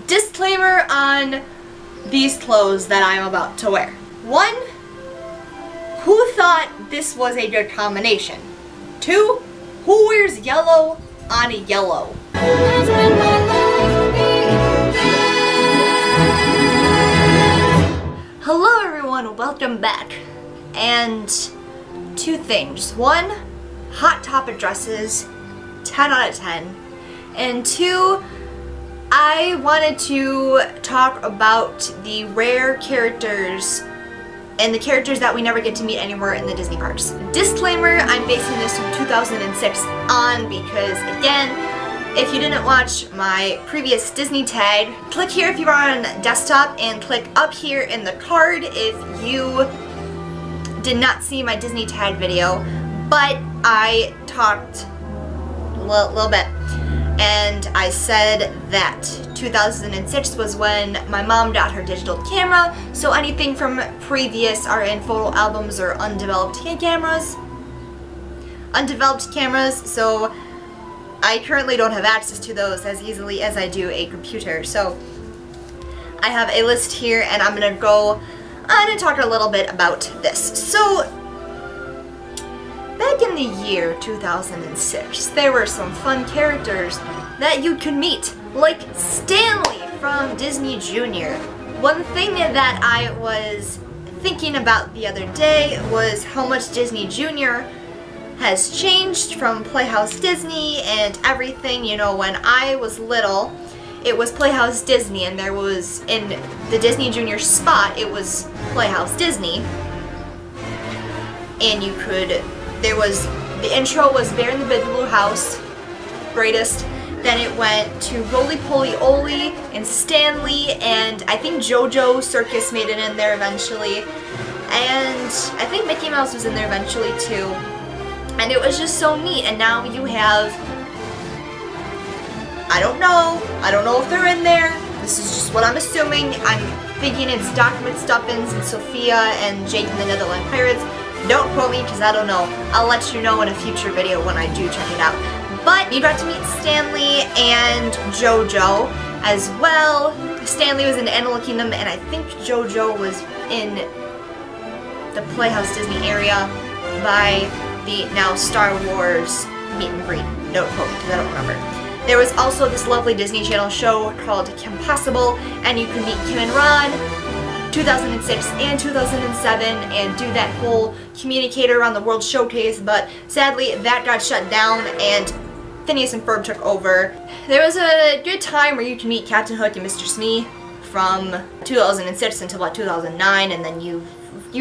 Disclaimer on these clothes that I'm about to wear. 1, who thought this was a good combination? 2, who wears yellow on a yellow? Hello everyone, welcome back. And 2 things. 1, Hot Topic dresses, 10 out of 10. And 2, I wanted to talk about the rare characters and the characters that we never get to meet anywhere in the Disney parks. Disclaimer, I'm basing this from 2006 on because, again, if you didn't watch my previous Disney tag, click here if you are on desktop and click up here in the card if you did not see my Disney tag video, but I talked a little bit and I said that 2006 was when my mom got her digital camera, so anything from previous are in photo albums or undeveloped cameras, so I currently don't have access to those as easily as I do a computer. So I have a list here and I'm gonna go on and talk a little bit about this. So back in the year 2006, there were some fun characters that you could meet, like Stanley from Disney Junior. One thing that I was thinking about the other day was how much Disney Junior has changed from Playhouse Disney and everything. You know, when I was little, it was Playhouse Disney, and there was, in the Disney Junior spot, it was Playhouse Disney. And you could, there was, the intro was Bear in the Big Blue House, greatest. Then it went to Roly Poly Oly and Stanley, and I think JoJo Circus made it in there eventually. And I think Mickey Mouse was in there eventually too. And it was just so neat, and now you have, I don't know if they're in there. This is just what I'm assuming. I'm thinking it's Doc McStuffins and Sophia and Jake and the Netherland Pirates. Don't quote me because I don't know. I'll let you know in a future video when I do check it out. But you got to meet Stanley and JoJo as well. Stanley was in the Animal Kingdom, and I think JoJo was in the Playhouse Disney area by the now Star Wars meet and greet. Don't quote me because I don't remember. There was also this lovely Disney Channel show called Kim Possible, and you can meet Kim and Ron 2006 and 2007 and do that whole communicator around the world showcase, but sadly that got shut down and Phineas and Ferb took over. There was a good time where you can meet Captain Hook and Mr. Smee from 2006 until about 2009, and then you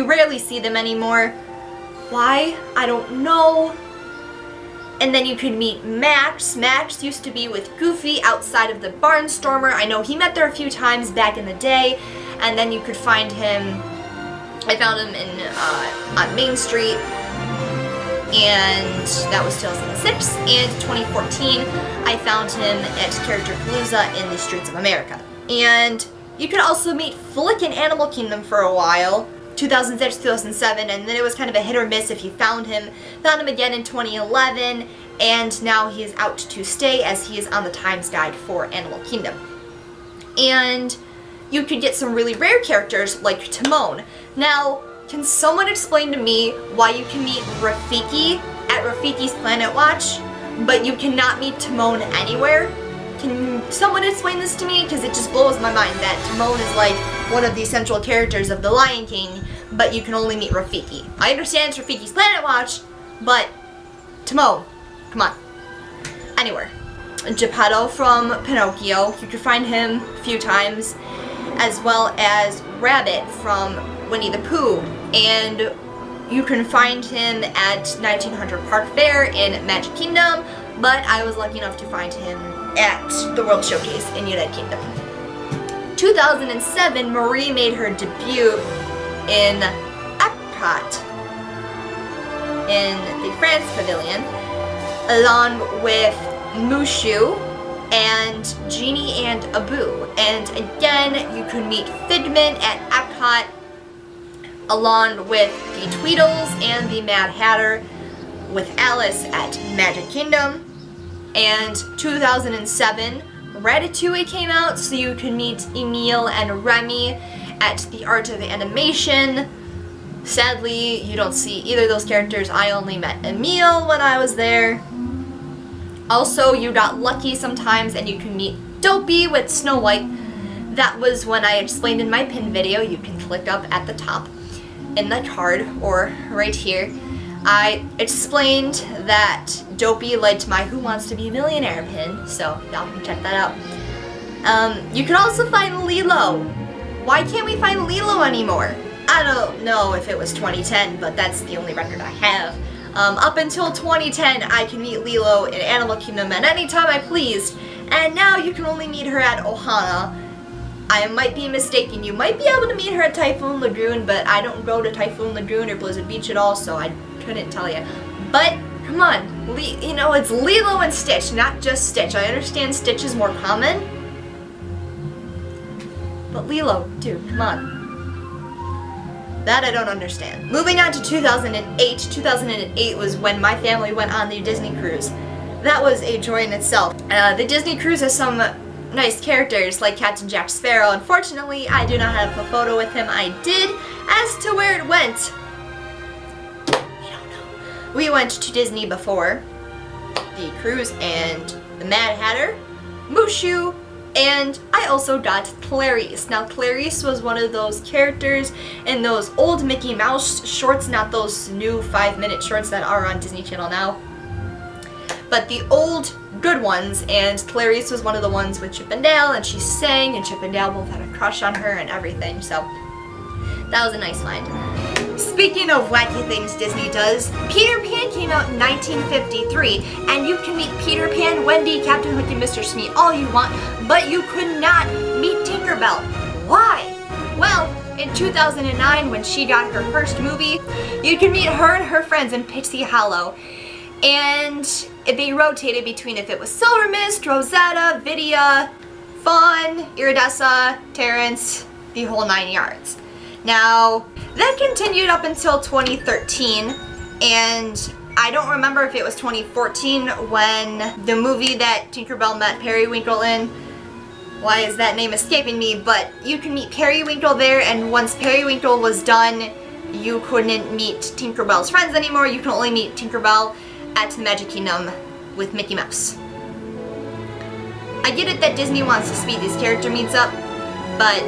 rarely see them anymore. Why? I don't know. And then you could meet Max. Max used to be with Goofy outside of the Barnstormer. I know he met there a few times back in the day, and then you could find him, I found him in on Main Street, and that was 2006, and 2014 I found him at Character Palooza in the Streets of America. And you could also meet Flick in Animal Kingdom for a while, 2006, 2007, and then it was kind of a hit or miss if you found him. Found him again in 2011, and now he is out to stay as he is on the Times Guide for Animal Kingdom. And you could get some really rare characters like Timon. Now, can someone explain to me why you can meet Rafiki at Rafiki's Planet Watch, but you cannot meet Timon anywhere? Can someone explain this to me? Because it just blows my mind that Timon is like one of the central characters of The Lion King, but you can only meet Rafiki. I understand it's Rafiki's Planet Watch, but Timon, come on. Anywhere. Geppetto from Pinocchio, you can find him a few times, as well as Rabbit from Winnie the Pooh, and you can find him at 1900 Park Fair in Magic Kingdom, but I was lucky enough to find him at the World Showcase in United Kingdom. 2007, Marie made her debut in Epcot in the France Pavilion, along with Mushu and Genie and Abu. And again, you could meet Figment at Epcot, along with the Tweedles and the Mad Hatter, with Alice at Magic Kingdom. And 2007, Ratatouille came out, so you could meet Emile and Remy at the Art of Animation. Sadly, you don't see either of those characters. I only met Emile when I was there. Also, you got lucky sometimes and you can meet Dopey with Snow White. That was when I explained in my pin video. You can click up at the top in the card or right here. I explained that Dopey liked my Who Wants to Be a Millionaire pin, so y'all can check that out. You can also find Lilo. Why can't we find Lilo anymore? I don't know if it was 2010, but that's the only record I have. Up until 2010, I can meet Lilo in Animal Kingdom at any time I pleased, and now you can only meet her at Ohana. I might be mistaken. You might be able to meet her at Typhoon Lagoon, but I don't go to Typhoon Lagoon or Blizzard Beach at all, so I couldn't tell you. But, come on, you know, it's Lilo and Stitch, not just Stitch. I understand Stitch is more common, but Lilo, dude, come on. That I don't understand. Moving on to 2008. 2008 was when my family went on the Disney cruise. That was a joy in itself. The Disney cruise has some nice characters like Captain Jack Sparrow. Unfortunately, I do not have a photo with him. I did. As to where it went, we don't know. We went to Disney before the cruise and the Mad Hatter, Mushu, and I also got Clarice. Now Clarice was one of those characters in those old Mickey Mouse shorts, not those new 5-minute shorts that are on Disney Channel now, but the old good ones, and Clarice was one of the ones with Chip and Dale, and she sang, and Chip and Dale both had a crush on her and everything, so that was a nice find. Speaking of wacky things Disney does, Peter Pan came out in 1953, and you can meet Peter Pan, Wendy, Captain Hook, and Mr. Smee all you want, but you could not meet Tinkerbell. Why? Well, in 2009, when she got her first movie, you can meet her and her friends in Pixie Hollow, and they rotated between if it was Silver Mist, Rosetta, Vidya, Fawn, Iridessa, Terrence, the whole 9 yards. Now, that continued up until 2013, and I don't remember if it was 2014 when the movie that Tinkerbell met Periwinkle in, why is that name escaping me, but you can meet Periwinkle there, and once Periwinkle was done, you couldn't meet Tinkerbell's friends anymore. You can only meet Tinkerbell at the Magic Kingdom with Mickey Mouse. I get it that Disney wants to speed these character meets up, but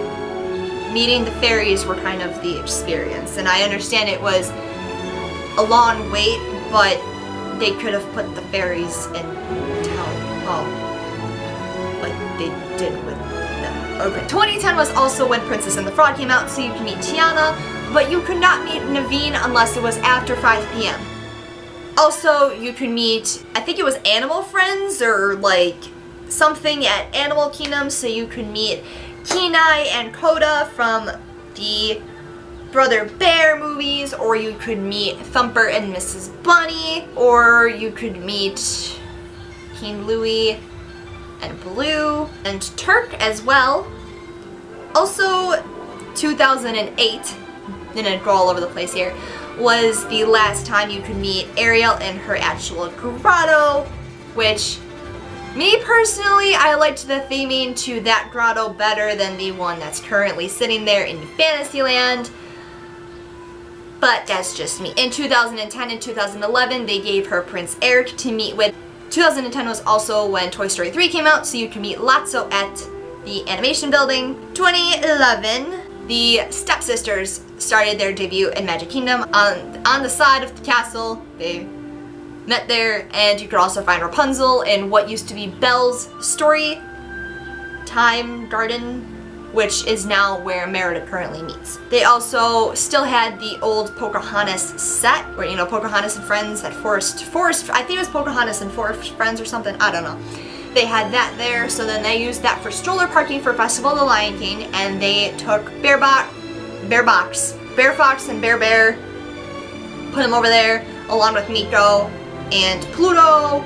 meeting the fairies were kind of the experience, and I understand it was a long wait, but they could have put the fairies in town hall like they did with them. Okay. 2010 was also when Princess and the Frog came out, so you can meet Tiana, but you could not meet Naveen unless it was after 5 p.m. Also, you could meet, I think it was Animal Friends or like something at Animal Kingdom, so you could meet Kenai and Coda from the Brother Bear movies, or you could meet Thumper and Mrs. Bunny, or you could meet King Louie and Baloo and Turk as well. Also, 2008, gonna go all over the place here, was the last time you could meet Ariel in her actual grotto, which me personally, I liked the theming to that grotto better than the one that's currently sitting there in Fantasyland, but that's just me. In 2010 and 2011, they gave her Prince Eric to meet with. 2010 was also when Toy Story 3 came out, so you can meet Lotso at the animation building. 2011, the stepsisters started their debut in Magic Kingdom. On the side of the castle, they met there, and you could also find Rapunzel in what used to be Belle's Story Time Garden, which is now where Merida currently meets. They also still had the old Pocahontas set, where, you know, Pocahontas and Friends at Forest, I think it was Pocahontas and Forest Friends or something, I don't know. They had that there, so then they used that for stroller parking for Festival of the Lion King, and they took Bear Fox and Bear Bear, put them over there, along with Miko and Pluto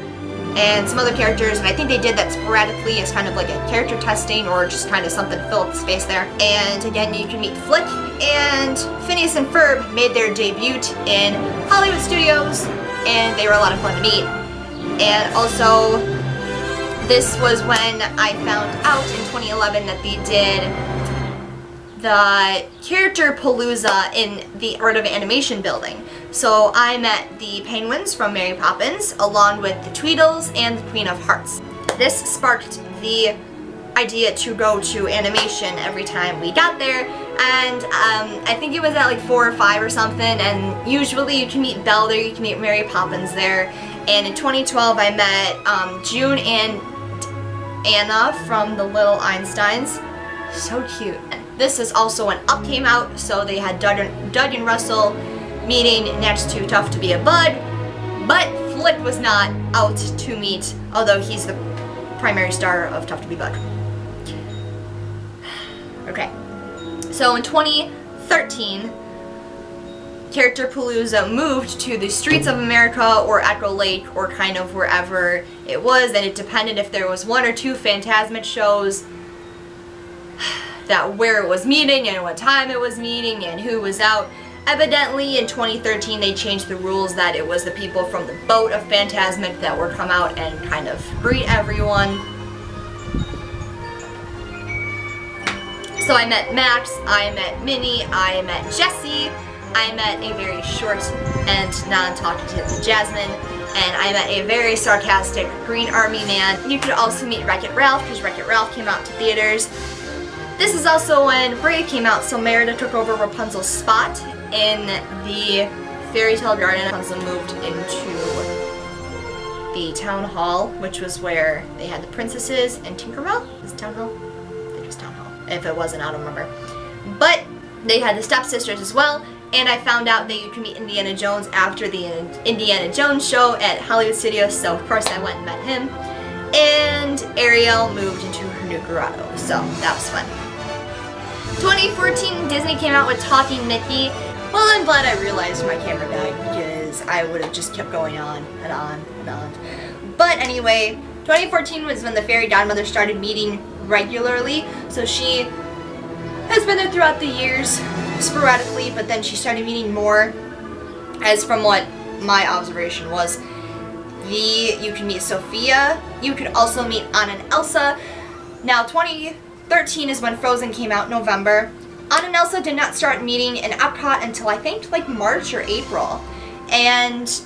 and some other characters, and I think they did that sporadically as kind of like a character testing or just kind of something to fill up the space there. And again, you can meet Flick, and Phineas and Ferb made their debut in Hollywood Studios, and they were a lot of fun to meet. And also, this was when I found out in 2011 that they did the character palooza in the Art of Animation building. So I met the Penguins from Mary Poppins along with the Tweedles and the Queen of Hearts. This sparked the idea to go to animation every time we got there, and I think it was at like 4 or 5 or something, and usually you can meet Belle there, you can meet Mary Poppins there. And in 2012 I met June and Anna from the Little Einsteins. So cute. This is also when Up came out, so they had Doug and Russell meeting next to Tough to Be a Bud, but Flick was not out to meet, although he's the primary star of Tough to Be Bud. Okay, so in 2013, Character Palooza moved to the Streets of America or Echo Lake or kind of wherever it was, and it depended if there was 1 or 2 Fantasmic shows that where it was meeting and what time it was meeting and who was out. Evidently in 2013 they changed the rules that it was the people from the boat of Fantasmic that would come out and kind of greet everyone. So I met Max, I met Minnie, I met Jessie, I met a very short and non-talkative Jasmine, and I met a very sarcastic Green Army Man. You could also meet Wreck-It Ralph, because Wreck-It Ralph came out to theaters. This is also when Brave came out, so Merida took over Rapunzel's spot in the Fairy Tale Garden. Rapunzel moved into the Town Hall, which was where they had the princesses and Tinkerbell. Is it Town Hall? I think it was Town Hall. If it wasn't, I don't remember. But they had the stepsisters as well, and I found out that you can meet Indiana Jones after the Indiana Jones show at Hollywood Studios, so of course I went and met him. And Ariel moved into her new grotto, so that was fun. 2014, Disney came out with Talking Mickey. Well, I'm glad I realized my camera died, because I would have just kept going on and on and on. But anyway, 2014 was when the fairy godmother started meeting regularly, so she has been there throughout the years, sporadically, but then she started meeting more, as from what my observation was. You can meet Sophia, you could also meet Anna and Elsa. Now 2013 is when Frozen came out, November. Anna and Elsa did not start meeting in Epcot until I think like March or April, and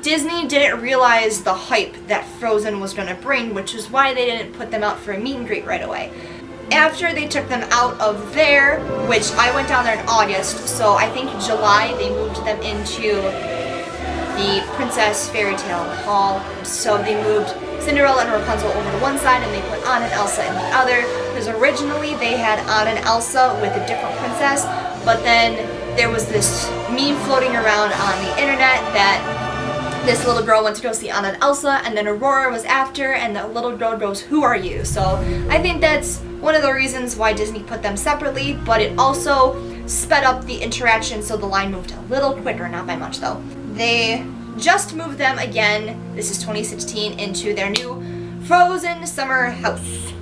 Disney didn't realize the hype that Frozen was going to bring, which is why they didn't put them out for a meet and greet right away. After they took them out of there, which I went down there in August, so I think July they moved them into the Princess Fairy Tale Hall. So they moved Cinderella and Rapunzel over to one side and they put Anna and Elsa in the other, because originally they had Anna and Elsa with a different princess, but then there was this meme floating around on the internet that this little girl went to go see Anna and Elsa, and then Aurora was after, and the little girl goes, "Who are you?" So I think that's one of the reasons why Disney put them separately, but it also sped up the interaction, so the line moved a little quicker, not by much though. They just moved them again, this is 2016, into their new Frozen Summer House.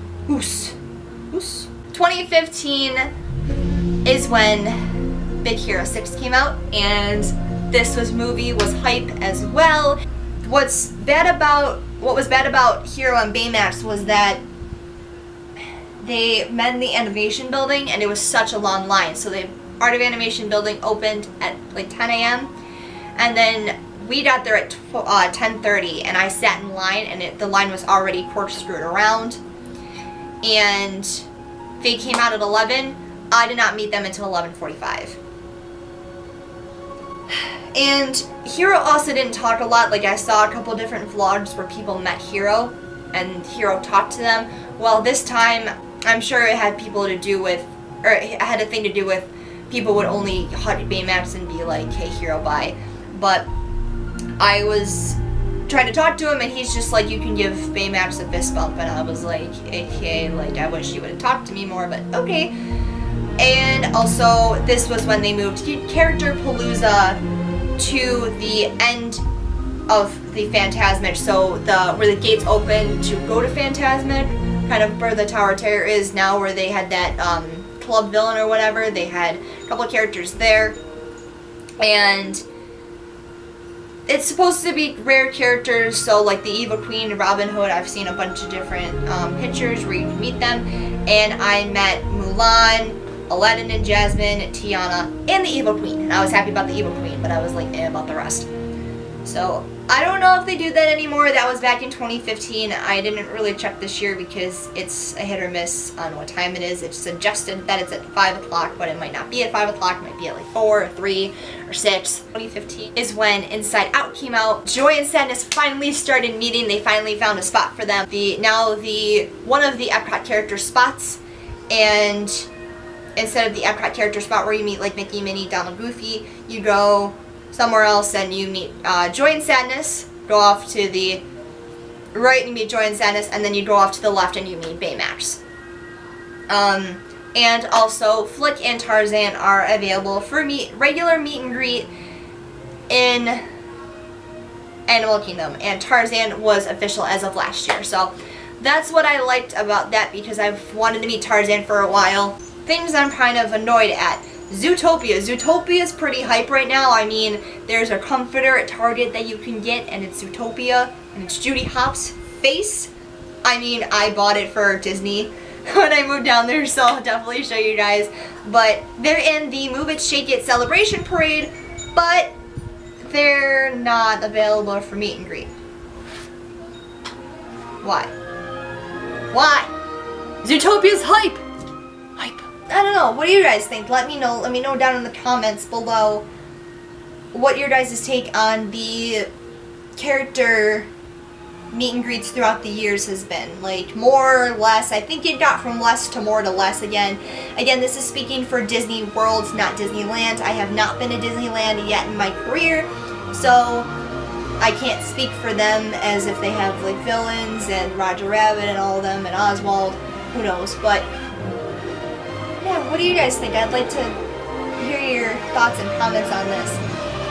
2015 is when Big Hero 6 came out, and this movie was hype as well. What was bad about Hero and Baymax was that they met in the animation building and it was such a long line. So the Art of Animation building opened at like 10 a.m. and then we got there at 10:30, and I sat in line, and the line was already corkscrewed around, and they came out at 11. I did not meet them until 11:45. And Hero also didn't talk a lot. Like, I saw a couple different vlogs where people met Hero and Hero talked to them. Well, this time I'm sure it had people to do with, or it had a thing to do with people would only hug Baymax and be like, "Hey Hero, bye." But I was trying to talk to him and he's just like, "You can give Baymax a fist bump," and I was like, okay, like I wish you would have talked to me more, but okay. And also this was when they moved Character Palooza to the end of the Fantasmic, so where the gates open to go to Fantasmic, kind of where the Tower of Terror is now, where they had that club villain or whatever. They had a couple of characters there, and it's supposed to be rare characters, so like the Evil Queen, Robin Hood, I've seen a bunch of different pictures where you can meet them, and I met Mulan, Aladdin and Jasmine, Tiana, and the Evil Queen, and I was happy about the Evil Queen, but I was like, about the rest. So, I don't know if they do that anymore. That was back in 2015. I didn't really check this year because it's a hit or miss on what time it is. It's suggested that it's at 5 o'clock, but it might not be at 5 o'clock. It might be at like 4 or 3 or 6. 2015 is when Inside Out came out. Joy and Sadness finally started meeting. They finally found a spot for them. One of the Epcot character spots, and instead of the Epcot character spot where you meet like Mickey, Minnie, Donald, Goofy, you go somewhere else and you meet Joy and Sadness, go off to the right and you meet Joy and Sadness, and then you go off to the left and you meet Baymax. And also Flick and Tarzan are available for regular meet and greet in Animal Kingdom, and Tarzan was official as of last year. So that's what I liked about that, because I've wanted to meet Tarzan for a while. Things I'm kind of annoyed at. Zootopia. Zootopia is pretty hype right now. I mean, there's a comforter at Target that you can get, and it's Zootopia, and it's Judy Hopps' face. I mean, I bought it for Disney when I moved down there, so I'll definitely show you guys. But they're in the Move It, Shake It Celebration Parade, but they're not available for meet and greet. Why? Why? Zootopia's hype! I don't know. What do you guys think? Let me know. Let me know down in the comments below what your guys' take on the character meet and greets throughout the years has been. Like, more or less. I think it got from less to more to less again. Again, this is speaking for Disney World, not Disneyland. I have not been to Disneyland yet in my career, so I can't speak for them as if they have, like, villains and Roger Rabbit and all of them and Oswald. Who knows? But yeah, what do you guys think? I'd like to hear your thoughts and comments on this.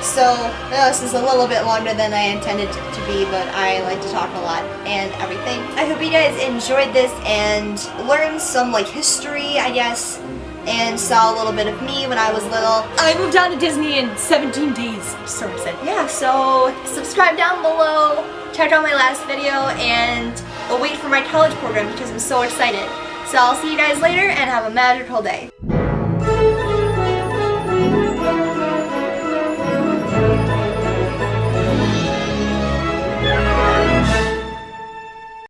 So, this is a little bit longer than I intended it to be, but I like to talk a lot and everything. I hope you guys enjoyed this and learned some, like, history, I guess, and saw a little bit of me when I was little. I moved down to Disney in 17 days, so I said. Yeah, so subscribe down below, check out my last video, and wait for my college program because I'm so excited. So I'll see you guys later and have a magical day.